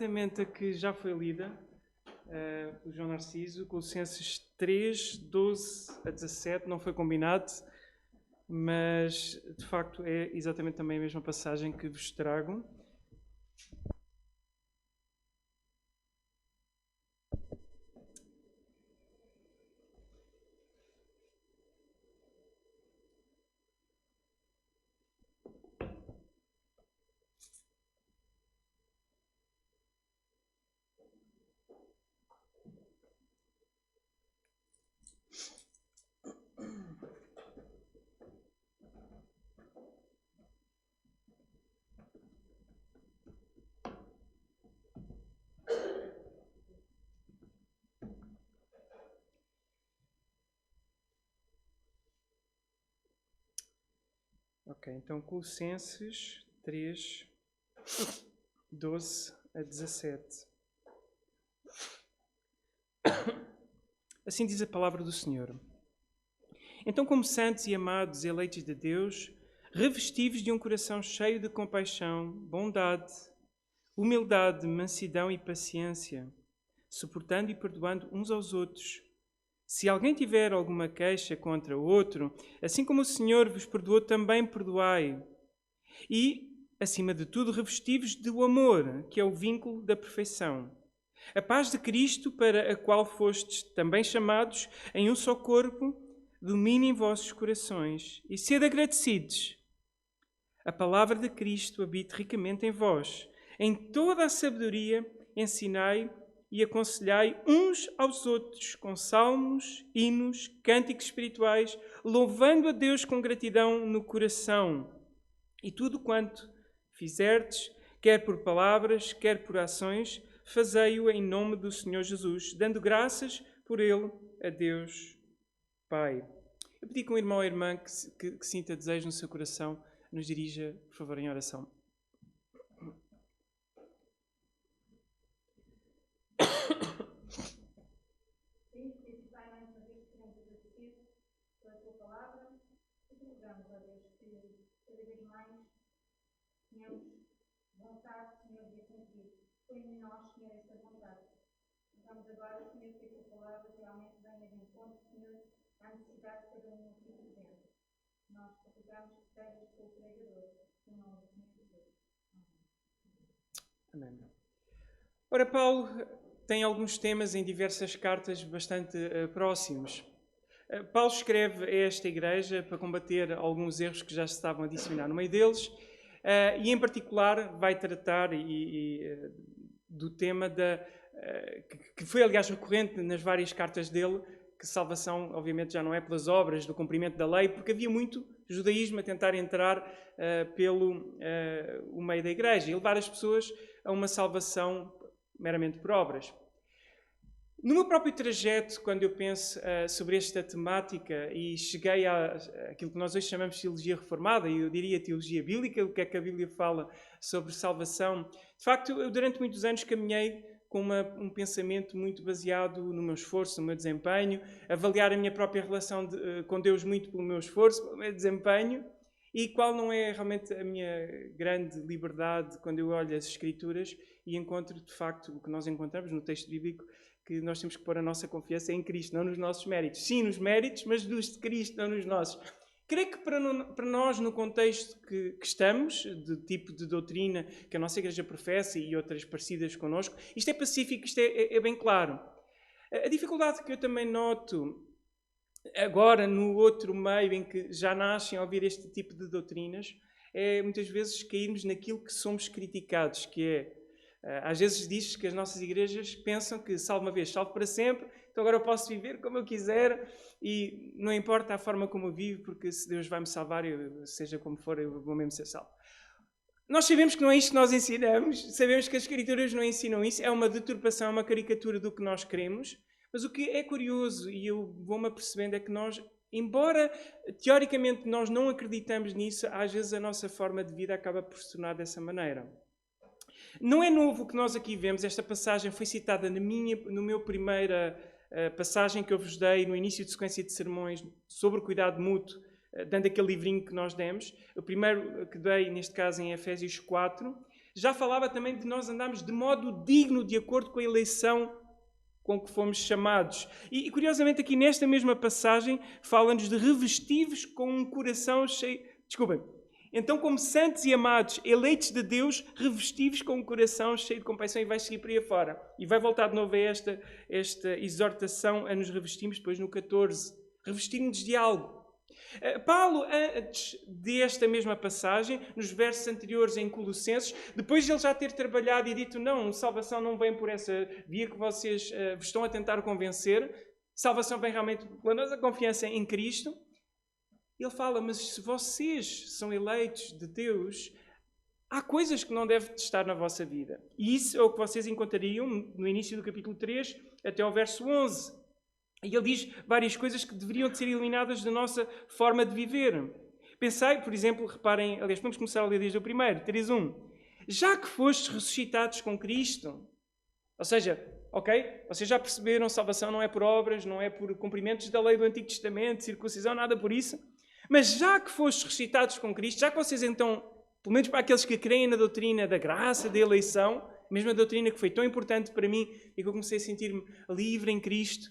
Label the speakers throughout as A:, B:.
A: exatamente a que já foi lida, o João Narciso, Colossenses 3, 12 a 17, não foi combinado, mas de facto é exatamente também a mesma passagem que vos trago. Ok, então Colossenses 3, 12 a 17. Assim diz a palavra do Senhor. Então, como santos e amados, eleitos de Deus, revestivos de um coração cheio de compaixão, bondade, humildade, mansidão e paciência, suportando e perdoando uns aos outros. Se alguém tiver alguma queixa contra o outro, assim como o Senhor vos perdoou, também perdoai. E, acima de tudo, revestivos do amor, que é o vínculo da perfeição. A paz de Cristo, para a qual fostes também chamados em um só corpo, domine em vossos corações e sede agradecidos. A palavra de Cristo habite ricamente em vós. Em toda a sabedoria ensinai e aconselhai uns aos outros com salmos, hinos, cânticos espirituais, louvando a Deus com gratidão no coração. E tudo quanto fizerdes, quer por palavras, quer por ações, fazei-o em nome do Senhor Jesus, dando graças por ele a Deus Pai. Eu pedi que um irmão ou irmã que sinta desejo no seu coração nos dirija, por favor, em oração.
B: Põe em nós, Senhor, esta vontade. Vamos agora, Senhor, que a tua palavra realmente venha de encontro, Senhor, à necessidade de cada um aqui presente. Nós suplicamos que estejas com o pregador, em nome do Senhor Jesus.
A: Amém. Ora, Paulo tem alguns temas em diversas cartas bastante próximos. Paulo escreve a esta igreja para combater alguns erros que já se estavam a adicionar no meio deles, e em particular vai tratar do tema que foi aliás recorrente nas várias cartas dele, que salvação obviamente já não é pelas obras do cumprimento da lei, porque havia muito judaísmo a tentar entrar pelo o meio da igreja e levar as pessoas a uma salvação meramente por obras. No meu próprio trajeto, quando eu penso sobre esta temática e cheguei àquilo que nós hoje chamamos de teologia reformada, e eu diria teologia bíblica, o que é que a Bíblia fala sobre salvação, de facto, eu durante muitos anos caminhei com um pensamento muito baseado no meu esforço, no meu desempenho, avaliar a minha própria relação com Deus muito pelo meu esforço, pelo meu desempenho, e qual não é realmente a minha grande liberdade quando eu olho as Escrituras e encontro, de facto, o que nós encontramos no texto bíblico, que nós temos que pôr a nossa confiança em Cristo, não nos nossos méritos. Sim, nos méritos, mas dos de Cristo, não nos nossos. Creio que para nós, no contexto que estamos, de tipo de doutrina que a nossa igreja professa e outras parecidas connosco, isto é pacífico, isto é bem claro. A dificuldade que eu também noto agora no outro meio em que já nascem a ouvir este tipo de doutrinas é muitas vezes cairmos naquilo que somos criticados, que é às vezes diz que as nossas igrejas pensam que salvo uma vez, salvo para sempre, então agora eu posso viver como eu quiser e não importa a forma como eu vivo, porque se Deus vai me salvar, seja como for, eu vou mesmo ser salvo. Nós sabemos que não é isto que nós ensinamos, sabemos que as Escrituras não ensinam isso, é uma deturpação, é uma caricatura do que nós queremos, mas o que é curioso, e eu vou-me apercebendo, é que nós, embora teoricamente nós não acreditamos nisso, às vezes a nossa forma de vida acaba por se tornar dessa maneira. Não é novo o que nós aqui vemos, esta passagem foi citada no meu primeira passagem que eu vos dei no início de sequência de sermões sobre o cuidado mútuo, dando aquele livrinho que nós demos. O primeiro que dei, neste caso, em Efésios 4, Já falava também de nós andarmos de modo digno, de acordo com a eleição com que fomos chamados. E curiosamente aqui nesta mesma passagem fala-nos de revestivos com um coração cheio... Desculpem. Então, como santos e amados, eleitos de Deus, revestivos com um coração cheio de compaixão, e vai seguir por aí afora. E vai voltar de novo a esta exortação a nos revestirmos, depois no 14. Revestirmos de algo. Paulo, antes desta mesma passagem, nos versos anteriores em Colossenses, depois de ele já ter trabalhado e dito, não, salvação não vem por essa via que vocês vos estão a tentar convencer, salvação vem realmente pela nossa confiança em Cristo, ele fala, mas se vocês são eleitos de Deus, há coisas que não devem estar na vossa vida. E isso é o que vocês encontrariam no início do capítulo 3 até ao verso 11. E ele diz várias coisas que deveriam de ser eliminadas da nossa forma de viver. Pensai, por exemplo, reparem, aliás, vamos começar a ler desde o primeiro, 3:1. Já que fostes ressuscitados com Cristo, ou seja, ok, vocês já perceberam, salvação não é por obras, não é por cumprimentos da lei do Antigo Testamento, circuncisão, nada por isso. Mas já que fostes ressuscitados com Cristo, já que vocês então, pelo menos para aqueles que creem na doutrina da graça, da eleição, mesmo a doutrina que foi tão importante para mim e que eu comecei a sentir-me livre em Cristo,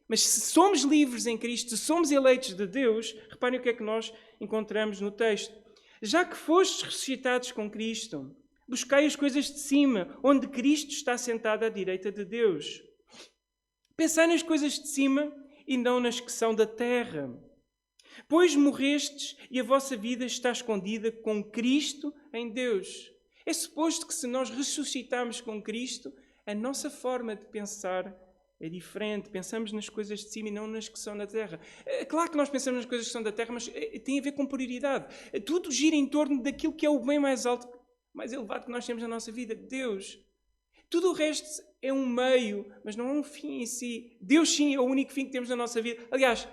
A: mas se somos livres em Cristo, se somos eleitos de Deus, reparem o que é que nós encontramos no texto. Já que fostes ressuscitados com Cristo, buscai as coisas de cima, onde Cristo está sentado à direita de Deus. Pensai nas coisas de cima e não nas que são da terra. Pois morrestes e a vossa vida está escondida com Cristo em Deus. É suposto que se nós ressuscitarmos com Cristo, a nossa forma de pensar é diferente. Pensamos nas coisas de cima e não nas que são da terra. É claro que nós pensamos nas coisas que são da terra, mas tem a ver com prioridade. Tudo gira em torno daquilo que é o bem mais alto, mais elevado que nós temos na nossa vida, Deus. Tudo o resto é um meio, mas não é um fim em si. Deus sim é o único fim que temos na nossa vida. Aliás,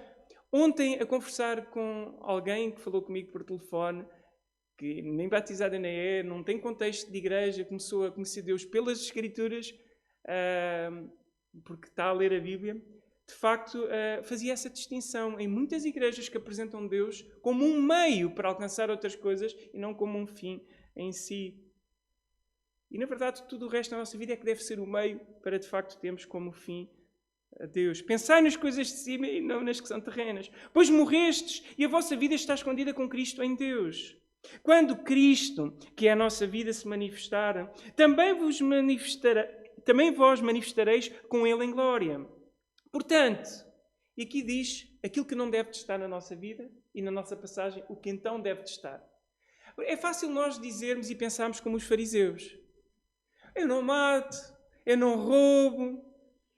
A: ontem a conversar com alguém que falou comigo por telefone, que nem batizada nem é, não tem contexto de igreja, começou a conhecer Deus pelas Escrituras, porque está a ler a Bíblia, de facto fazia essa distinção em muitas igrejas que apresentam Deus como um meio para alcançar outras coisas e não como um fim em si. E na verdade tudo o resto da nossa vida é que deve ser o meio para de facto termos como fim a Deus. Pensai nas coisas de cima e não nas que são terrenas. Pois morrestes e a vossa vida está escondida com Cristo em Deus. Quando Cristo, que é a nossa vida, se manifestar, também vós manifestareis com Ele em glória. Portanto, e aqui diz aquilo que não deve estar na nossa vida e na nossa passagem, o que então deve estar. É fácil nós dizermos e pensarmos como os fariseus. Eu não mato, eu não roubo,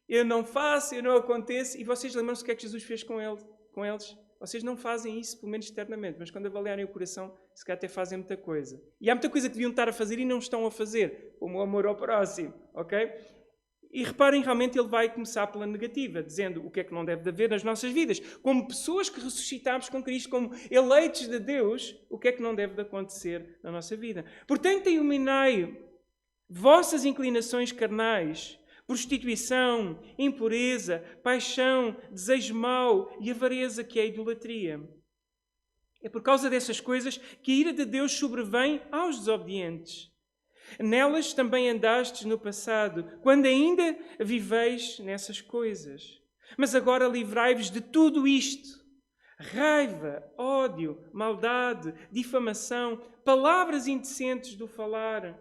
A: eu não faço, eu não aconteço. E vocês lembram-se o que é que Jesus fez com eles? Vocês não fazem isso, pelo menos externamente, mas quando avaliarem o coração, se calhar até fazem muita coisa. E há muita coisa que deviam estar a fazer e não estão a fazer, como o amor ao próximo, ok? E reparem, realmente ele vai começar pela negativa, dizendo o que é que não deve haver nas nossas vidas. Como pessoas que ressuscitámos com Cristo, como eleitos de Deus, o que é que não deve de acontecer na nossa vida? Portanto, eliminai vossas inclinações carnais, prostituição, impureza, paixão, desejo mau e avareza, que é a idolatria. É por causa dessas coisas que a ira de Deus sobrevém aos desobedientes. Nelas também andastes no passado, quando ainda viveis nessas coisas. Mas agora livrai-vos de tudo isto: raiva, ódio, maldade, difamação, palavras indecentes do falar.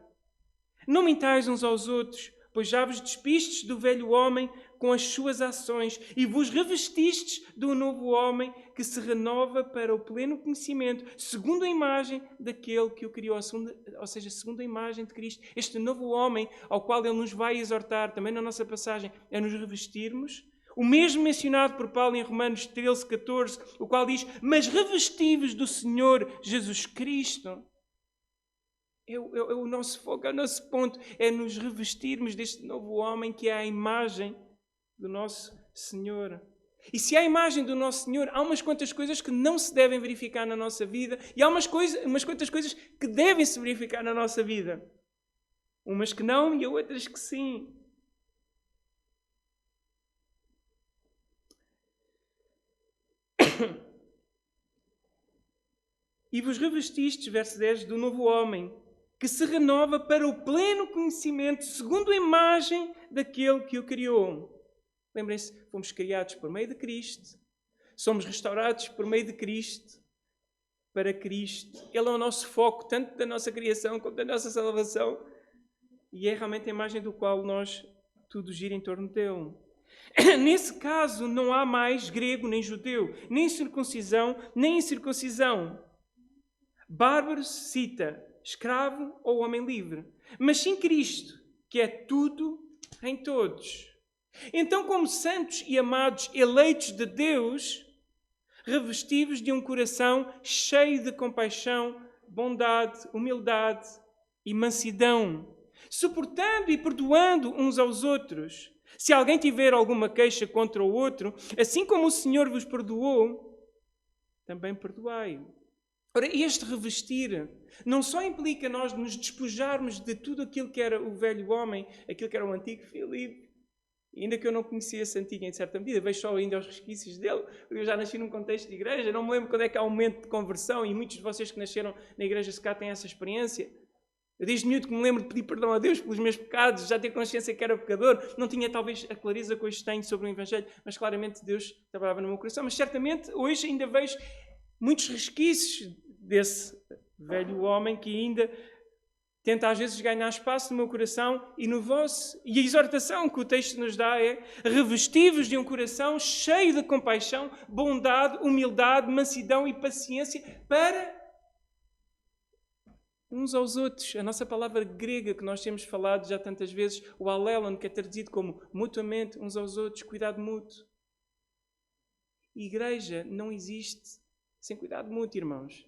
A: Não mintais uns aos outros, pois já vos despistes do velho homem com as suas ações e vos revestistes do novo homem que se renova para o pleno conhecimento, segundo a imagem daquele que o criou, ou seja, segundo a imagem de Cristo. Este novo homem ao qual ele nos vai exortar, também na nossa passagem, é nos revestirmos. O mesmo mencionado por Paulo em Romanos 13:14, o qual diz, mas revesti-vos do Senhor Jesus Cristo. É o nosso foco, é o nosso ponto, é nos revestirmos deste novo homem que é a imagem do nosso Senhor. E se há a imagem do nosso Senhor, há umas quantas coisas que não se devem verificar na nossa vida e há umas quantas coisas que devem se verificar na nossa vida. Umas que não e outras que sim. E vos revestistes, verso 10, do novo homem, que se renova para o pleno conhecimento, segundo a imagem daquele que o criou. Lembrem-se, fomos criados por meio de Cristo, somos restaurados por meio de Cristo, para Cristo. Ele é o nosso foco, tanto da nossa criação como da nossa salvação, e é realmente a imagem do qual tudo gira em torno dele. Nesse caso, não há mais grego nem judeu, nem circuncisão, nem incircuncisão. Bárbaro se cita, escravo ou homem livre, mas sim Cristo, que é tudo em todos. Então, como santos e amados eleitos de Deus, revestivos de um coração cheio de compaixão, bondade, humildade e mansidão, suportando e perdoando uns aos outros. Se alguém tiver alguma queixa contra o outro, assim como o Senhor vos perdoou, também perdoai. Ora, este revestir não só implica nós nos despojarmos de tudo aquilo que era o velho homem, aquilo que era o antigo Filipe, ainda que eu não conhecia esse antigo em certa medida, vejo só ainda os resquícios dele. Eu já nasci num contexto de igreja, não me lembro quando é que há um momento de conversão, e muitos de vocês que nasceram na igreja se cá têm essa experiência. Eu desde miúdo que me lembro de pedir perdão a Deus pelos meus pecados, já ter consciência que era pecador, não tinha talvez a clareza que hoje tenho sobre o Evangelho, mas claramente Deus trabalhava no meu coração. Mas certamente hoje ainda vejo muitos resquícios desse velho homem que ainda tenta às vezes ganhar espaço no meu coração e no vosso. E a exortação que o texto nos dá é: revestivos de um coração cheio de compaixão, bondade, humildade, mansidão e paciência para uns aos outros. A nossa palavra grega que nós temos falado já tantas vezes, o alelon, que é traduzido como mutuamente, uns aos outros, cuidado mútuo. Igreja não existe sem cuidado mútuo, irmãos.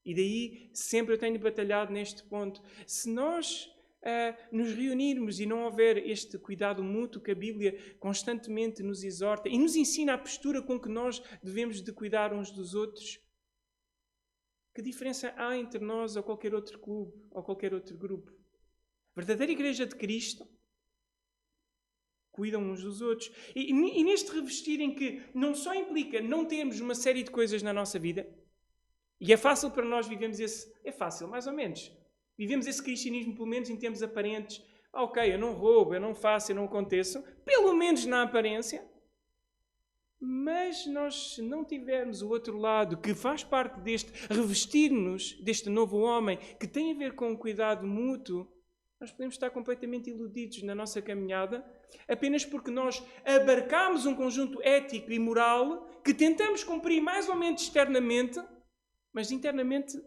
A: E daí sempre eu tenho batalhado neste ponto. Se nós nos reunirmos e não houver este cuidado mútuo que a Bíblia constantemente nos exorta e nos ensina a postura com que nós devemos de cuidar uns dos outros, que diferença há entre nós ou qualquer outro clube ou qualquer outro grupo? A verdadeira igreja de Cristo cuidam uns dos outros. E neste revestir em que não só implica não termos uma série de coisas na nossa vida, e é fácil para nós vivermos esse... É fácil, mais ou menos. Vivemos esse cristianismo, pelo menos em termos aparentes. Ok, eu não roubo, eu não faço, eu não aconteço. Pelo menos na aparência. Mas nós, se não tivermos o outro lado, que faz parte deste revestir-nos, deste novo homem, que tem a ver com o cuidado mútuo, nós podemos estar completamente iludidos na nossa caminhada, apenas porque nós abarcamos um conjunto ético e moral que tentamos cumprir mais ou menos externamente, mas internamente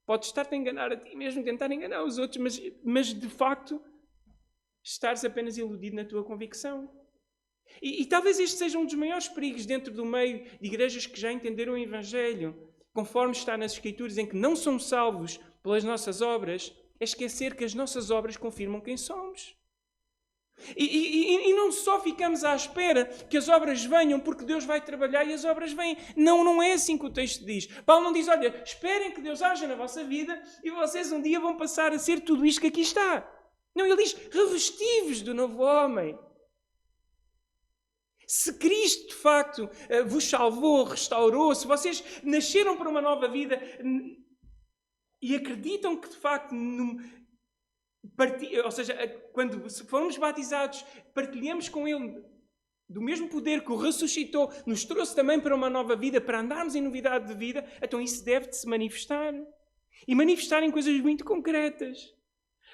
A: podes estar-te a enganar a ti mesmo, tentar enganar os outros, mas de facto estares apenas iludido na tua convicção. E talvez este seja um dos maiores perigos dentro do meio de igrejas que já entenderam o Evangelho, conforme está nas Escrituras, em que não somos salvos pelas nossas obras, é esquecer que as nossas obras confirmam quem somos. E não só ficamos à espera que as obras venham porque Deus vai trabalhar e as obras vêm. Não, não é assim que o texto diz. Paulo não diz: olha, esperem que Deus haja na vossa vida e vocês um dia vão passar a ser tudo isto que aqui está. Não, ele diz: revestivos do novo homem. Se Cristo, de facto, vos salvou, restaurou, se vocês nasceram para uma nova vida e acreditam que, de facto, ou seja, quando formos batizados, partilhamos com Ele do mesmo poder que o ressuscitou, nos trouxe também para uma nova vida, para andarmos em novidade de vida, então isso deve de se manifestar. E manifestar em coisas muito concretas.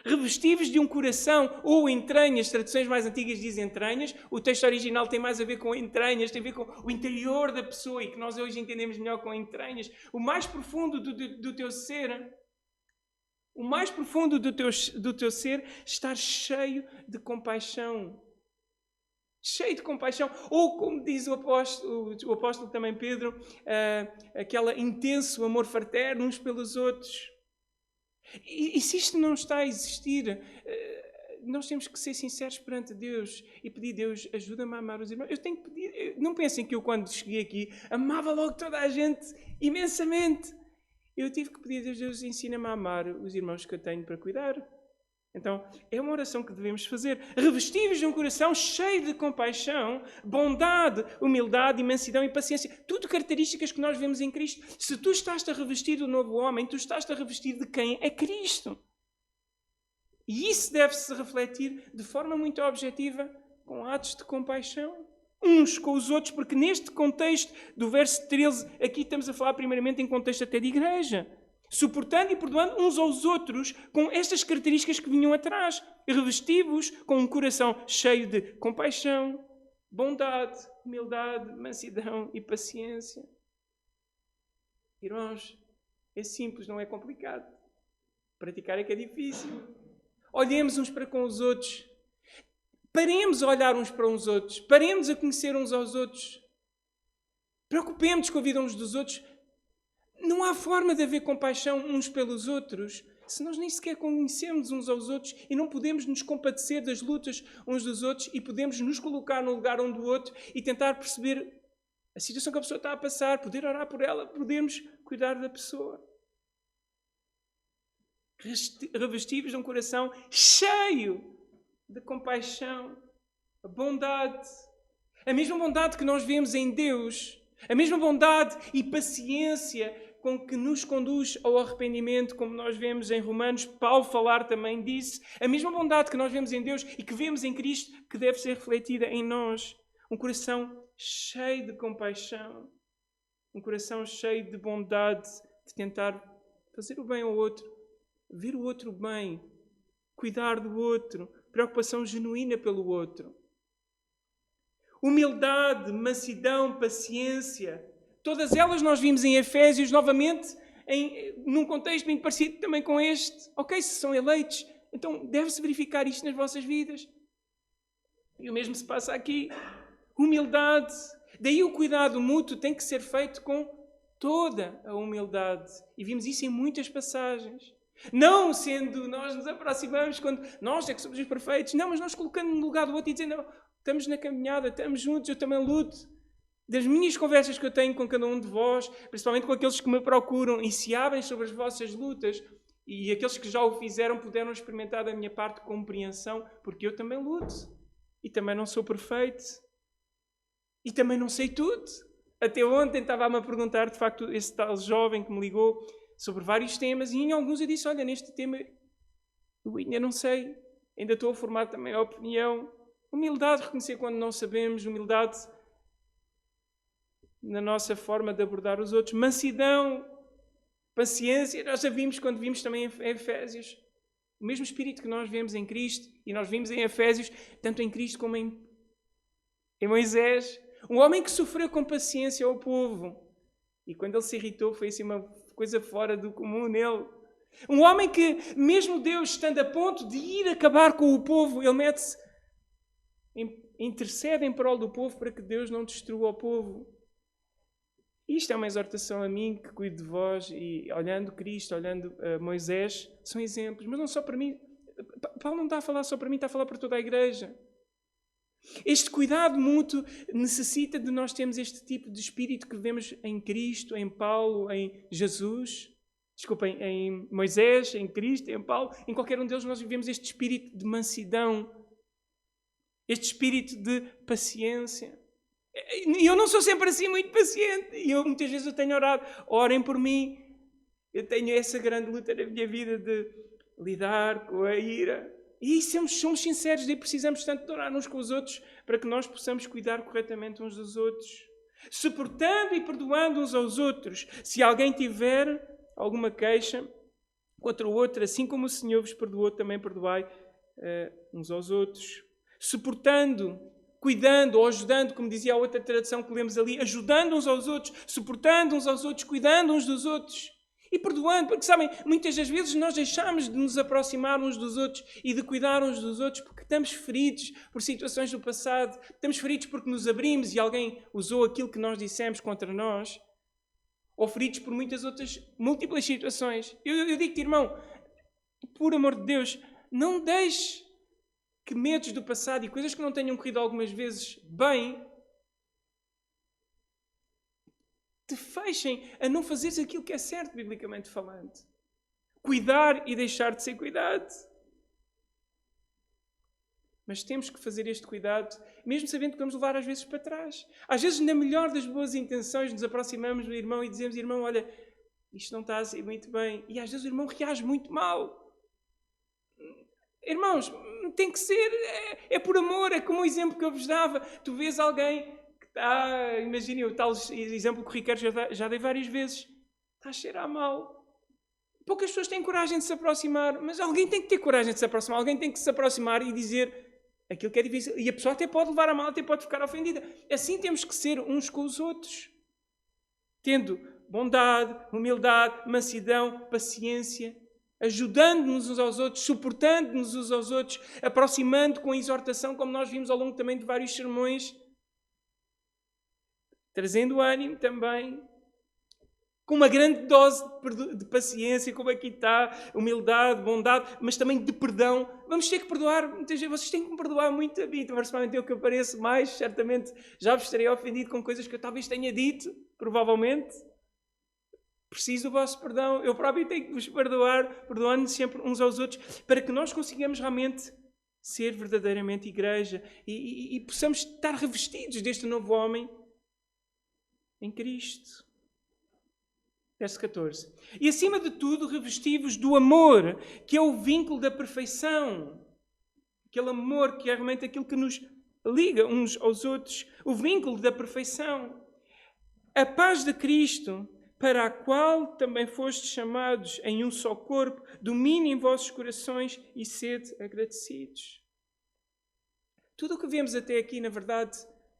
A: Revestivos de um coração ou entranhas, traduções mais antigas dizem entranhas, o texto original tem mais a ver com entranhas, tem a ver com o interior da pessoa e que nós hoje entendemos melhor com entranhas. O mais profundo do teu ser, o mais profundo do teu ser, estar cheio de compaixão. Cheio de compaixão. Ou, como diz o apóstolo também Pedro, aquele intenso amor fraterno uns pelos outros. E se isto não está a existir, nós temos que ser sinceros perante Deus e pedir: Deus, ajuda-me a amar os irmãos. Eu tenho que pedir. Não pensem que eu, quando cheguei aqui, amava logo toda a gente imensamente. Eu tive que pedir a Deus: ensina-me a amar os irmãos que eu tenho para cuidar. Então, é uma oração que devemos fazer. Revestivos de um coração cheio de compaixão, bondade, humildade, mansidão e paciência. Tudo características que nós vemos em Cristo. Se tu estás a revestir do novo homem, tu estás a revestir de quem é Cristo. E isso deve-se refletir de forma muito objetiva com atos de compaixão uns com os outros, porque neste contexto do verso 13, aqui estamos a falar primeiramente em contexto até de igreja. Suportando e perdoando uns aos outros com estas características que vinham atrás, revestivos com um coração cheio de compaixão, bondade, humildade, mansidão e paciência. Irmãos, é simples, não é complicado. Praticar é que é difícil. Olhemos uns para com os outros. Paremos a olhar uns para os outros. Paremos a conhecer uns aos outros. Preocupemos com a vida uns dos outros. Não há forma de haver compaixão uns pelos outros se nós nem sequer conhecemos uns aos outros e não podemos nos compadecer das lutas uns dos outros e podemos nos colocar no lugar um do outro e tentar perceber a situação que a pessoa está a passar, poder orar por ela, podermos cuidar da pessoa. Revestivos de um coração cheio de compaixão, a bondade, a mesma bondade que nós vemos em Deus, a mesma bondade e paciência com que nos conduz ao arrependimento, como nós vemos em Romanos, Paulo falar também disso, a mesma bondade que nós vemos em Deus e que vemos em Cristo, que deve ser refletida em nós. Um coração cheio de compaixão, um coração cheio de bondade, de tentar fazer o bem ao outro, ver o outro bem, cuidar do outro, preocupação genuína pelo outro. Humildade, mansidão, paciência, todas elas nós vimos em Efésios, novamente, num contexto bem parecido também com este. Ok, se são eleitos, então deve-se verificar isto nas vossas vidas. E o mesmo se passa aqui. Humildade. Daí o cuidado mútuo tem que ser feito com toda a humildade. E vimos isso em muitas passagens. Não sendo nós nos aproximamos quando nós é que somos os perfeitos. Não, mas nós colocando no lugar do outro e dizendo, não, estamos na caminhada, estamos juntos, eu também luto. Das minhas conversas que eu tenho com cada um de vós, principalmente com aqueles que me procuram e se abrem sobre as vossas lutas, e aqueles que já o fizeram puderam experimentar da minha parte compreensão, porque eu também luto. E também não sou perfeito. E também não sei tudo. Até ontem estava-me a perguntar, de facto, esse tal jovem que me ligou sobre vários temas, e em alguns eu disse, olha, neste tema eu ainda não sei, ainda estou a formar também a opinião. Humildade, reconhecer quando não sabemos, humildade na nossa forma de abordar os outros, mansidão, paciência, nós já vimos quando vimos também em Efésios, o mesmo espírito que nós vemos em Cristo, e nós vimos em Efésios, tanto em Cristo como em Moisés, um homem que sofreu com paciência ao povo, e quando ele se irritou foi assim uma coisa fora do comum nele. Um homem que, mesmo Deus estando a ponto de ir acabar com o povo, ele mete-se, intercede em prol do povo para que Deus não destrua o povo. Isto é uma exortação a mim, que cuido de vós, e olhando Cristo, olhando Moisés, são exemplos, mas não só para mim. Paulo não está a falar só para mim, está a falar para toda a igreja. Este cuidado mútuo necessita de nós termos este tipo de espírito que vemos em Cristo, em Paulo, em Jesus. Desculpem, em Moisés, em Cristo, em Paulo. Em qualquer um deles nós vivemos este espírito de mansidão. Este espírito de paciência. E eu não sou sempre assim muito paciente. E muitas vezes eu tenho orado. Orem por mim. Eu tenho essa grande luta na minha vida de lidar com a ira. E somos sinceros, e precisamos tanto de orar uns com os outros para que nós possamos cuidar corretamente uns dos outros. Suportando e perdoando uns aos outros. Se alguém tiver alguma queixa contra o outro, assim como o Senhor vos perdoou, também perdoai uns aos outros. Suportando, cuidando ou ajudando, como dizia a outra tradução que lemos ali, ajudando uns aos outros, suportando uns aos outros, cuidando uns dos outros. E perdoando, porque sabem, muitas das vezes nós deixamos de nos aproximar uns dos outros e de cuidar uns dos outros porque estamos feridos por situações do passado, estamos feridos porque nos abrimos e alguém usou aquilo que nós dissemos contra nós, ou feridos por muitas outras, múltiplas situações. Eu digo-te, irmão, por amor de Deus, não deixe que medos do passado e coisas que não tenham corrido algumas vezes bem te fechem a não fazeres aquilo que é certo, biblicamente falando. Cuidar e deixar de ser cuidado. Mas temos que fazer este cuidado, mesmo sabendo que vamos levar às vezes para trás. Às vezes, na melhor das boas intenções, nos aproximamos do irmão e dizemos, irmão, olha, isto não está a ser muito bem. E às vezes o irmão reage muito mal. Irmãos, tem que ser, é por amor, é como o exemplo que eu vos dava. Tu vês alguém que está, imaginem o tal exemplo que o Ricardo já dei várias vezes, está a cheirar mal. Poucas pessoas têm coragem de se aproximar, mas alguém tem que ter coragem de se aproximar, alguém tem que se aproximar e dizer aquilo que é difícil. E a pessoa até pode levar a mal, até pode ficar ofendida. Assim temos que ser uns com os outros, tendo bondade, humildade, mansidão, paciência, ajudando-nos uns aos outros, suportando-nos uns aos outros, aproximando com a exortação, como nós vimos ao longo também de vários sermões, trazendo ânimo também, com uma grande dose de paciência, como aqui está, humildade, bondade, mas também de perdão. Vamos ter que perdoar, muitas vezes vocês têm que me perdoar muito a mim, principalmente eu que eu pareço mais, certamente já vos estarei ofendido com coisas que eu talvez tenha dito, provavelmente. Preciso do vosso perdão, eu próprio tenho que vos perdoar, perdoando-nos sempre uns aos outros, para que nós consigamos realmente ser verdadeiramente igreja e possamos estar revestidos deste novo homem em Cristo. Verso 14. E acima de tudo, revesti-vos do amor, que é o vínculo da perfeição. Aquele amor que é realmente aquilo que nos liga uns aos outros. O vínculo da perfeição. A paz de Cristo, para a qual também fostes chamados em um só corpo, domine em vossos corações e sede agradecidos. Tudo o que vemos até aqui, na verdade,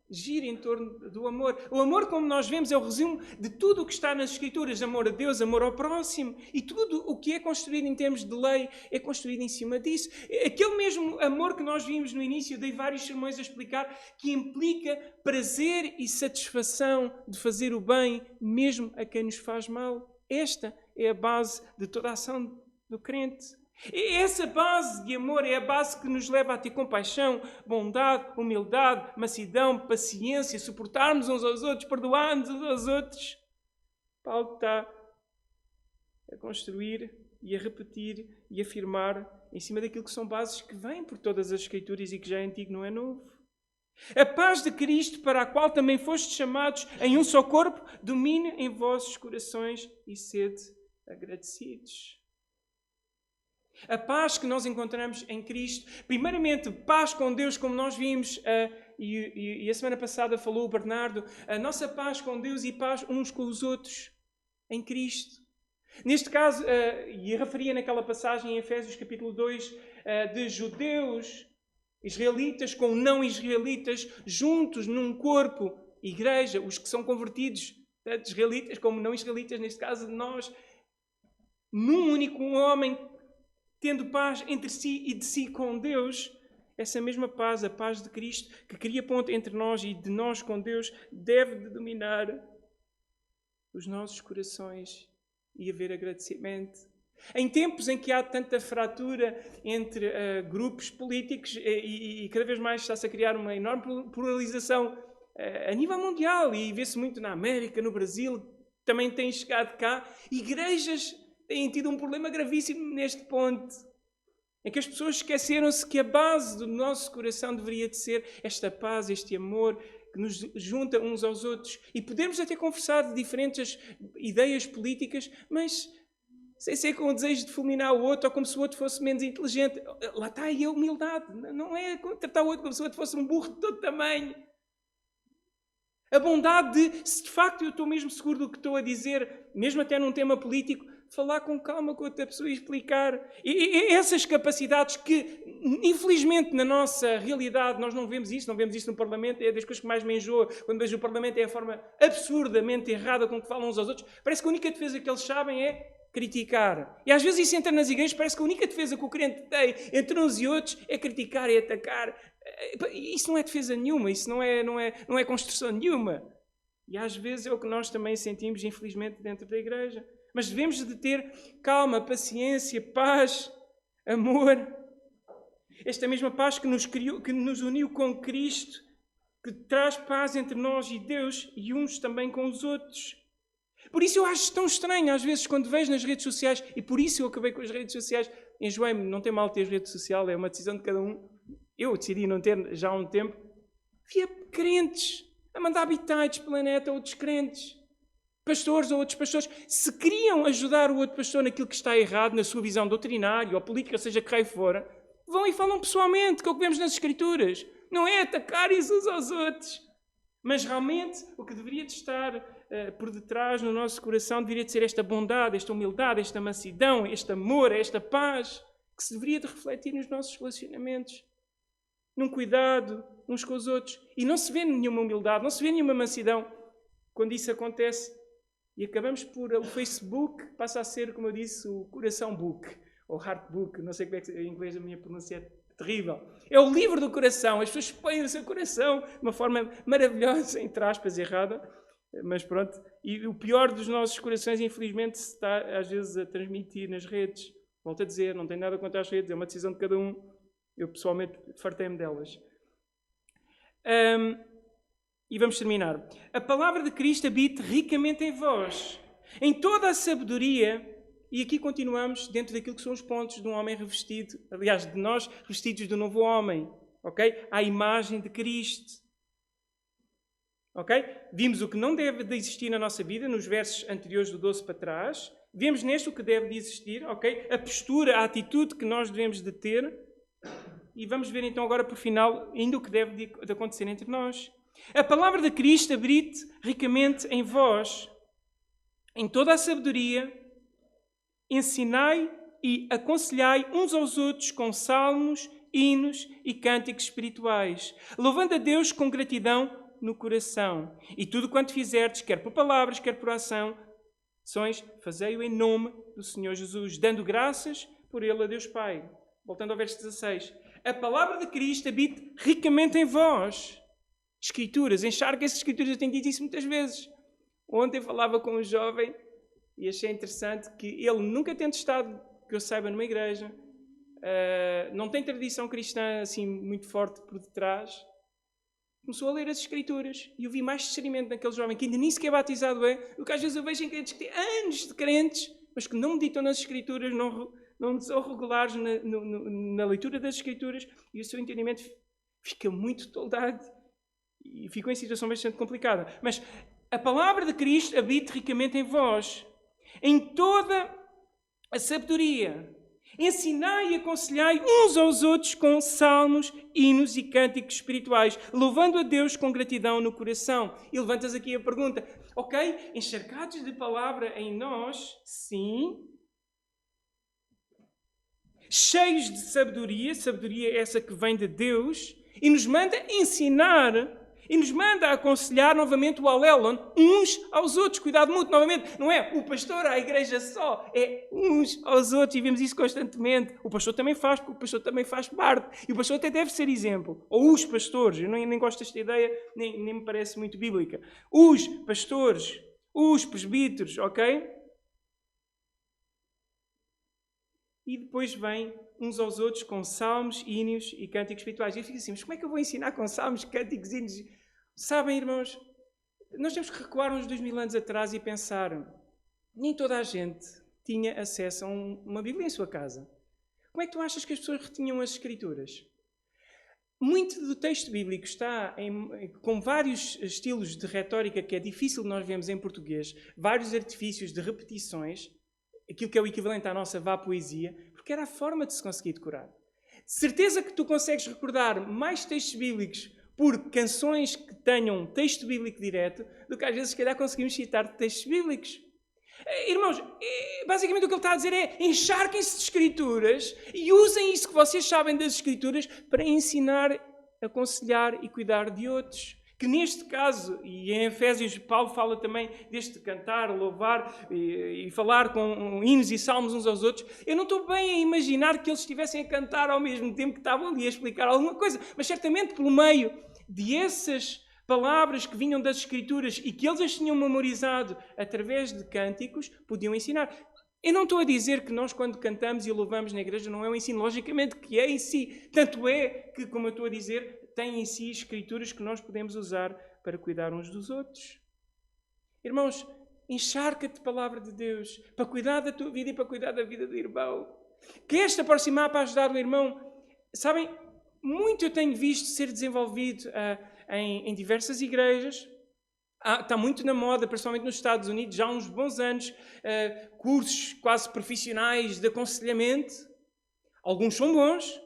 A: gira em torno do amor. O amor, como nós vemos, é o resumo de tudo o que está nas Escrituras. Amor a Deus, amor ao próximo. E tudo o que é construído em termos de lei é construído em cima disso. Aquele mesmo amor que nós vimos no início, dei vários sermões a explicar, que implica prazer e satisfação de fazer o bem, mesmo a quem nos faz mal. Esta é a base de toda a ação do crente. Essa base de amor é a base que nos leva a ter compaixão, bondade, humildade, mansidão, paciência, suportarmos uns aos outros, perdoarmos uns aos outros. Paulo está a construir e a repetir e afirmar em cima daquilo que são bases que vêm por todas as Escrituras e que já é antigo, não é novo. A paz de Cristo, para a qual também fostes chamados em um só corpo, domine em vossos corações e sede agradecidos. A paz que nós encontramos em Cristo, primeiramente, paz com Deus, como nós vimos, e a semana passada falou o Bernardo, a nossa paz com Deus e paz uns com os outros, em Cristo. Neste caso, e referia naquela passagem em Efésios capítulo 2, de judeus, israelitas com não israelitas, juntos num corpo, igreja, os que são convertidos, tanto israelitas como não israelitas, neste caso nós, num único homem, tendo paz entre si e de si com Deus. Essa mesma paz, a paz de Cristo, que cria ponte entre nós e de nós com Deus, deve de dominar os nossos corações e haver agradecimento. Em tempos em que há tanta fratura entre grupos políticos e cada vez mais está-se a criar uma enorme pluralização a nível mundial, e vê-se muito na América, no Brasil, também tem chegado cá, igrejas têm tido um problema gravíssimo neste ponto, em que as pessoas esqueceram-se que a base do nosso coração deveria de ser esta paz, este amor que nos junta uns aos outros. E podemos até conversar de diferentes ideias políticas, mas sem ser com o desejo de fulminar o outro ou como se o outro fosse menos inteligente. Lá está aí a humildade. Não é tratar o outro como se o outro fosse um burro de todo tamanho. A bondade de, se de facto eu estou mesmo seguro do que estou a dizer, mesmo até num tema político, falar com calma com outra pessoa e explicar. E essas capacidades que, infelizmente, na nossa realidade, nós não vemos isso no Parlamento, é das coisas que mais me enjoa. Quando vejo o Parlamento é a forma absurdamente errada com que falam uns aos outros. Parece que a única defesa que eles sabem é criticar. E às vezes isso entra nas igrejas, parece que a única defesa que o crente tem entre uns e outros é criticar e atacar. Isso não é defesa nenhuma, isso não é construção nenhuma. E às vezes é o que nós também sentimos, infelizmente, dentro da igreja. Mas devemos de ter calma, paciência, paz, amor. Esta mesma paz que nos criou, que nos uniu com Cristo, que traz paz entre nós e Deus e uns também com os outros. Por isso eu acho tão estranho, às vezes, quando vejo nas redes sociais, e por isso eu acabei com as redes sociais, enjoei-me, não tem mal ter rede social, é uma decisão de cada um. Eu decidi não ter já há um tempo. Via crentes a mandar habitats pela net a outros crentes. Pastores ou outros pastores, se queriam ajudar o outro pastor naquilo que está errado, na sua visão doutrinária ou política, seja que raio for, vão e falam pessoalmente, que é o que vemos nas Escrituras. Não é atacarem-se uns aos outros. Mas realmente o que deveria de estar por detrás no nosso coração deveria de ser esta bondade, esta humildade, esta mansidão, este amor, esta paz, que se deveria de refletir nos nossos relacionamentos. Num cuidado uns com os outros. E não se vê nenhuma humildade, não se vê nenhuma mansidão quando isso acontece. E acabamos por... O Facebook passa a ser, como eu disse, o coração book, ou heart book, não sei como é que em inglês a minha pronúncia é terrível. É o livro do coração, as pessoas expõem o seu coração de uma forma maravilhosa, entre aspas, errada, mas pronto. E o pior dos nossos corações, infelizmente, se está às vezes a transmitir nas redes. Volto a dizer, não tenho nada contra as redes, é uma decisão de cada um. Eu pessoalmente fartei-me delas. E vamos terminar. A palavra de Cristo habite ricamente em vós, em toda a sabedoria. E aqui continuamos dentro daquilo que são os pontos de um homem revestido, aliás, de nós revestidos do novo homem, ok? À imagem de Cristo. Ok? Vimos o que não deve de existir na nossa vida, nos versos anteriores do 12 para trás. Vemos neste o que deve de existir, ok? A postura, a atitude que nós devemos de ter. E vamos ver então agora por final ainda o que deve de acontecer entre nós. A palavra de Cristo habite ricamente em vós, em toda a sabedoria. Ensinai e aconselhai uns aos outros com salmos, hinos e cânticos espirituais, louvando a Deus com gratidão no coração. E tudo quanto fizerdes, quer por palavras, quer por ações, fazei-o em nome do Senhor Jesus, dando graças por ele a Deus Pai. Voltando ao verso 16. A palavra de Cristo habite ricamente em vós. Escrituras, encharquem-se escrituras, eu tenho dito isso muitas vezes. Ontem falava com um jovem e achei interessante que ele nunca tendo estado, que eu saiba, numa igreja, não tem tradição cristã assim muito forte por detrás, começou a ler as Escrituras e eu vi mais discernimento naquele jovem que ainda nem sequer batizado é, do que às vezes eu vejo em crentes que têm anos de crentes, mas que não meditam nas Escrituras, não são regulares na leitura das Escrituras e o seu entendimento fica muito toldado e ficou em situação bastante complicada. Mas a palavra de Cristo habite ricamente em vós, em toda a sabedoria. Ensinai e aconselhai uns aos outros com salmos, hinos e cânticos espirituais, louvando a Deus com gratidão no coração. E levantas aqui a pergunta, ok, encharcados de palavra em nós, sim, cheios de sabedoria, sabedoria essa que vem de Deus, e nos manda ensinar e nos manda aconselhar novamente o alelon uns aos outros. Cuidado mútuo, novamente. Não é o pastor à igreja só. É uns aos outros. E vemos isso constantemente. O pastor também faz, porque o pastor também faz parte. E o pastor até deve ser exemplo. Ou os pastores. Eu nem gosto desta ideia, nem me parece muito bíblica. Os pastores, os presbíteros, ok? E depois vem uns aos outros com salmos, hinos e cânticos espirituais. E eu fico assim, mas como é que eu vou ensinar com salmos, cânticos, hinos? Sabem, irmãos, nós temos que recuar uns 2000 anos atrás e pensar, nem toda a gente tinha acesso a uma Bíblia em sua casa. Como é que tu achas que as pessoas retinham as Escrituras? Muito do texto bíblico está com vários estilos de retórica que é difícil de nós vermos em português, vários artifícios de repetições, aquilo que é o equivalente à nossa vá poesia, porque era a forma de se conseguir decorar. De certeza que tu consegues recordar mais textos bíblicos por canções que tenham texto bíblico direto do que às vezes, se calhar, conseguimos citar textos bíblicos. Irmãos, basicamente o que ele está a dizer é encharquem-se de Escrituras e usem isso que vocês sabem das Escrituras para ensinar, aconselhar e cuidar de outros. Que neste caso, e em Efésios, Paulo fala também deste cantar, louvar e falar com hinos e salmos uns aos outros. Eu não estou bem a imaginar que eles estivessem a cantar ao mesmo tempo que estavam ali a explicar alguma coisa, mas certamente pelo meio de essas palavras que vinham das Escrituras e que eles as tinham memorizado através de cânticos, podiam ensinar. Eu não estou a dizer que nós, quando cantamos e louvamos na igreja, não é um ensino. Logicamente que é em si. Tanto é que, como eu estou a dizer, tem em si escrituras que nós podemos usar para cuidar uns dos outros. Irmãos, encharca-te de palavra de Deus para cuidar da tua vida e para cuidar da vida do irmão. Queres-te aproximar para ajudar o irmão? Sabem, muito eu tenho visto ser desenvolvido em diversas igrejas. Está muito na moda, principalmente nos Estados Unidos, já há uns bons anos, cursos quase profissionais de aconselhamento. Alguns são bons,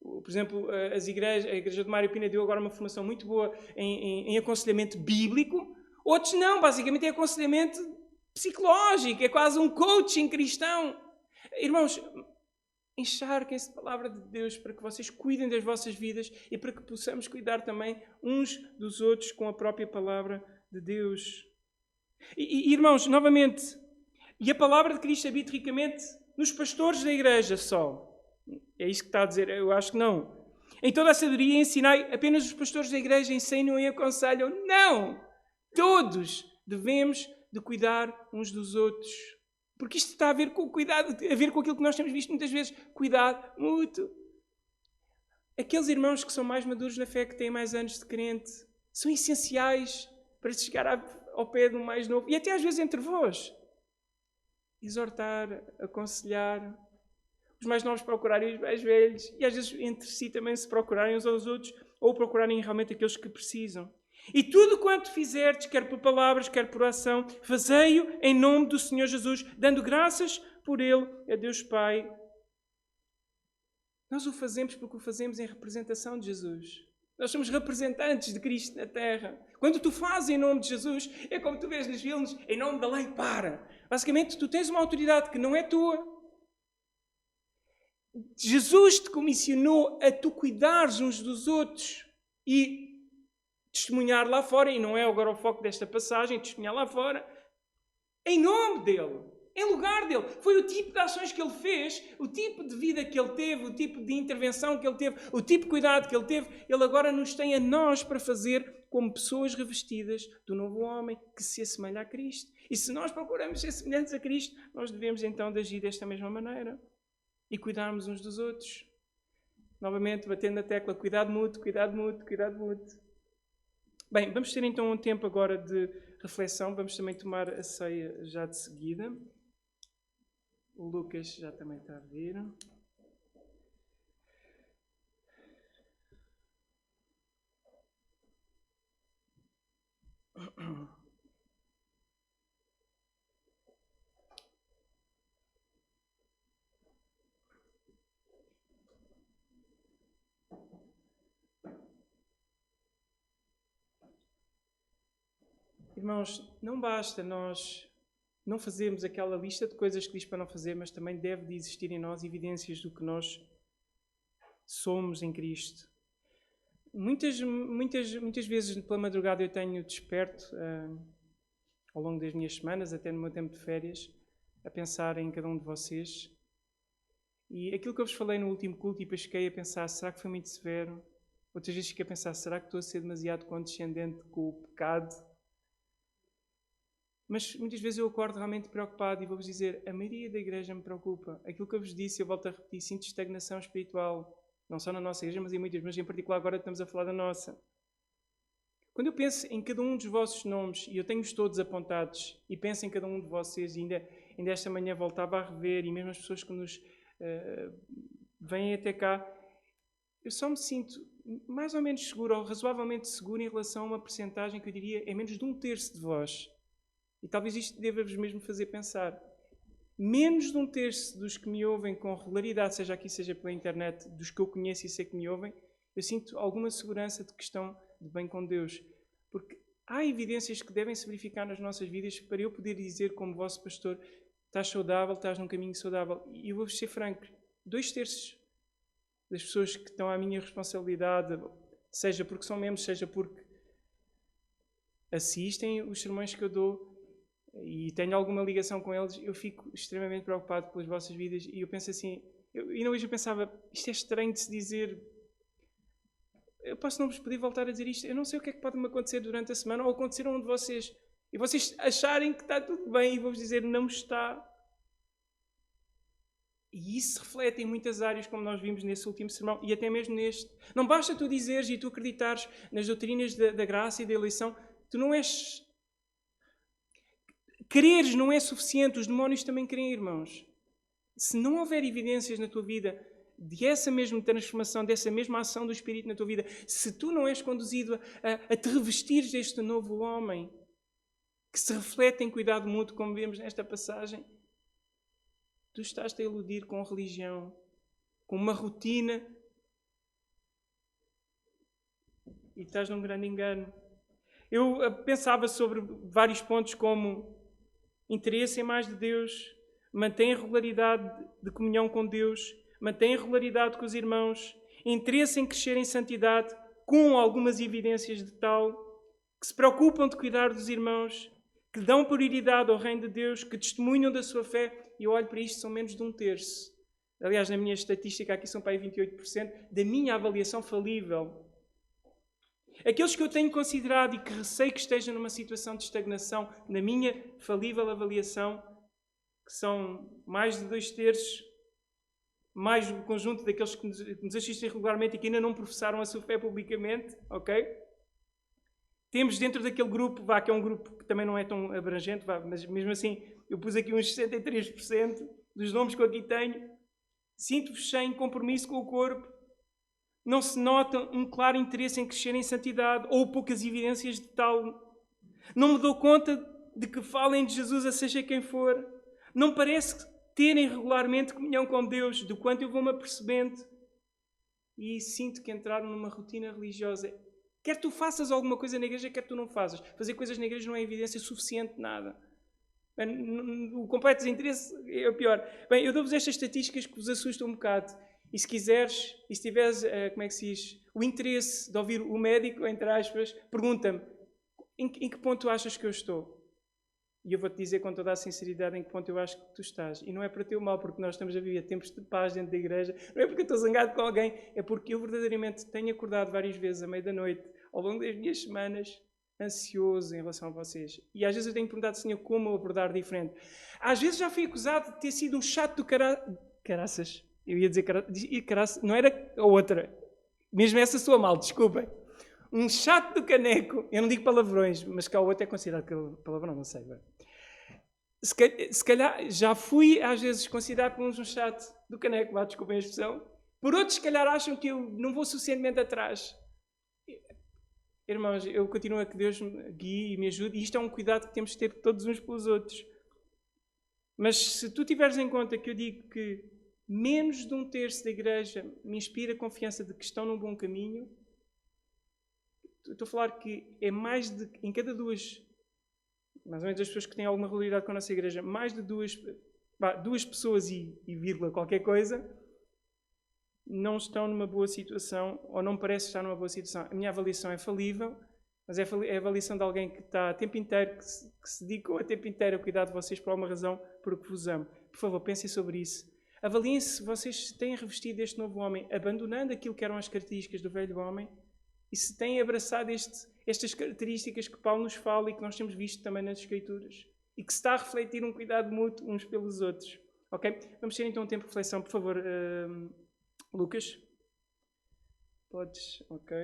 A: Por exemplo, a Igreja de Mário Pina deu agora uma formação muito boa em aconselhamento bíblico. Outros não, basicamente é aconselhamento psicológico, é quase um coaching cristão. Irmãos, encharquem-se de palavra de Deus para que vocês cuidem das vossas vidas e para que possamos cuidar também uns dos outros com a própria palavra de Deus. E irmãos, novamente, e a palavra de Cristo habita ricamente nos pastores da igreja só. É isso que está a dizer? Eu acho que não. Em toda a sabedoria ensinai, apenas os pastores da igreja ensinam e aconselham. Não! Todos devemos de cuidar uns dos outros. Porque isto está a ver com o cuidado, a ver com aquilo que nós temos visto muitas vezes. Cuidado mútuo. Aqueles irmãos que são mais maduros na fé, que têm mais anos de crente, são essenciais para se chegar ao pé do mais novo. E até às vezes entre vós. Exortar, aconselhar. Os mais novos procurarem os mais velhos. E às vezes entre si também se procurarem uns aos outros. Ou procurarem realmente aqueles que precisam. E tudo quanto fizerdes, quer por palavras, quer por ação, fazei-o em nome do Senhor Jesus, dando graças por Ele a Deus Pai. Nós o fazemos porque o fazemos em representação de Jesus. Nós somos representantes de Cristo na Terra. Quando tu fazes em nome de Jesus, é como tu vês nos filmes, em nome da lei para. Basicamente, tu tens uma autoridade que não é tua. Jesus te comissionou a tu cuidares uns dos outros e testemunhar lá fora, e não é agora o foco desta passagem, testemunhar lá fora, em nome dele, em lugar dele. Foi o tipo de ações que ele fez, o tipo de vida que ele teve, o tipo de intervenção que ele teve, o tipo de cuidado que ele teve. Ele agora nos tem a nós para fazer como pessoas revestidas do novo homem que se assemelha a Cristo. E se nós procuramos ser semelhantes a Cristo, nós devemos então de agir desta mesma maneira e cuidarmos uns dos outros. Novamente, batendo na tecla, cuidado mútuo, cuidado mútuo, cuidado mútuo. Bem, vamos ter então um tempo agora de reflexão. Vamos também tomar a ceia já de seguida. O Lucas já também está a vir. Irmãos, não basta nós não fazermos aquela lista de coisas que diz para não fazer, mas também deve de existir em nós evidências do que nós somos em Cristo. Muitas vezes pela madrugada eu tenho desperto, ao longo das minhas semanas, até no meu tempo de férias, a pensar em cada um de vocês. E aquilo que eu vos falei no último culto, e depois fiquei a pensar, será que foi muito severo? Outras vezes fiquei a pensar, será que estou a ser demasiado condescendente com o pecado? Mas muitas vezes eu acordo realmente preocupado e vou-vos dizer, a maioria da igreja me preocupa. Aquilo que eu vos disse, eu volto a repetir, sinto estagnação espiritual. Não só na nossa igreja, mas em muitas, mas em particular agora estamos a falar da nossa. Quando eu penso em cada um dos vossos nomes, e eu tenho-os todos apontados, e penso em cada um de vocês, e ainda esta manhã voltava a rever, e mesmo as pessoas que nos vêm até cá, eu só me sinto mais ou menos seguro, ou razoavelmente seguro em relação a uma percentagem que eu diria é menos de 1/3 de vós. E talvez isto deva-vos mesmo fazer pensar. Menos de 1/3 dos que me ouvem com regularidade, seja aqui, seja pela internet, dos que eu conheço e sei que me ouvem, eu sinto alguma segurança de que estão de bem com Deus. Porque há evidências que devem se verificar nas nossas vidas para eu poder dizer como vosso pastor, estás saudável, estás num caminho saudável. E eu vou-vos ser franco, 2/3 das pessoas que estão à minha responsabilidade, seja porque são membros, seja porque assistem os sermões que eu dou, e tenho alguma ligação com eles, eu fico extremamente preocupado pelas vossas vidas e eu penso assim, e hoje eu pensava, isto é estranho de se dizer, eu posso não vos poder voltar a dizer isto, eu não sei o que é que pode me acontecer durante a semana ou acontecer a um de vocês, e vocês acharem que está tudo bem e vou-vos dizer, não está. E isso se reflete em muitas áreas, como nós vimos nesse último sermão, e até mesmo neste. Não basta tu dizeres e tu acreditares nas doutrinas da graça e da eleição, tu não és... Quereres não é suficiente, os demónios também querem, irmãos. Se não houver evidências na tua vida de essa mesma transformação, dessa mesma ação do Espírito na tua vida, se tu não és conduzido a te revestires deste novo homem, que se reflete em cuidado mútuo, como vemos nesta passagem, tu estás-te a iludir com religião, com uma rotina e estás num grande engano. Eu pensava sobre vários pontos como interesse em mais de Deus, mantém a regularidade de comunhão com Deus, mantém a regularidade com os irmãos, interesse em crescer em santidade, com algumas evidências de tal, que se preocupam de cuidar dos irmãos, que dão prioridade ao reino de Deus, que testemunham da sua fé. E eu olho para isto, são menos de um terço. Aliás, na minha estatística aqui são para aí 28% da minha avaliação falível. Aqueles que eu tenho considerado e que receio que estejam numa situação de estagnação, na minha falível avaliação, que são mais de 2/3, mais o conjunto daqueles que nos assistem regularmente e que ainda não professaram a sua fé publicamente, ok? Temos dentro daquele grupo, que é um grupo que também não é tão abrangente, mas mesmo assim eu pus aqui uns 63% dos nomes que eu aqui tenho. Sinto-vos sem compromisso com o corpo. Não se nota um claro interesse em crescer em santidade ou poucas evidências de tal. Não me dou conta de que falem de Jesus a seja quem for. Não parece terem regularmente comunhão com Deus, do quanto eu vou-me apercebendo. E sinto que entraram numa rotina religiosa. Quer tu faças alguma coisa na igreja, quer tu não faças. Fazer coisas na igreja não é evidência suficiente de nada. O completo desinteresse é o pior. Bem, eu dou-vos estas estatísticas que vos assustam um bocado. E se quiseres, e se tiveres, como é que se diz, o interesse de ouvir o médico, entre aspas, pergunta-me, em que ponto tu achas que eu estou? E eu vou-te dizer com toda a sinceridade em que ponto eu acho que tu estás. E não é para teu mal, porque nós estamos a viver tempos de paz dentro da igreja. Não é porque eu estou zangado com alguém, é porque eu verdadeiramente tenho acordado várias vezes à meia da noite, ao longo das minhas semanas, ansioso em relação a vocês. E às vezes eu tenho perguntado, Senhor, como eu abordar diferente. Às vezes já fui acusado de ter sido um chato do caraças. Eu ia dizer caraças, não era a outra. Mesmo essa soa mal, desculpem. Um chato do caneco. Eu não digo palavrões, mas cá o outro é considerado palavrão, não sei. Se calhar já fui às vezes considerado por uns um chato do caneco, desculpem a expressão. Por outros, se calhar acham que eu não vou suficientemente atrás. Irmãos, eu continuo a que Deus me guie e me ajude, e isto é um cuidado que temos de ter todos uns pelos outros. Mas se tu tiveres em conta que eu digo que menos de um terço da igreja me inspira a confiança de que estão num bom caminho, estou a falar que é mais de, em cada duas, mais ou menos as pessoas que têm alguma regularidade com a nossa igreja, mais de duas pessoas e vírgula qualquer coisa, não estão numa boa situação, ou não parece estar numa boa situação. A minha avaliação é falível, mas é a avaliação de alguém que está a tempo inteiro, que se dedicou a tempo inteiro a cuidar de vocês por alguma razão, porque vos amo. Por favor, pensem sobre isso. Avaliem se vocês têm revestido este novo homem, abandonando aquilo que eram as características do velho homem, e se têm abraçado estas características que Paulo nos fala e que nós temos visto também nas Escrituras, e que se está a refletir um cuidado mútuo uns pelos outros. Ok? Vamos ter então um tempo de reflexão, por favor. Lucas? Podes? Ok.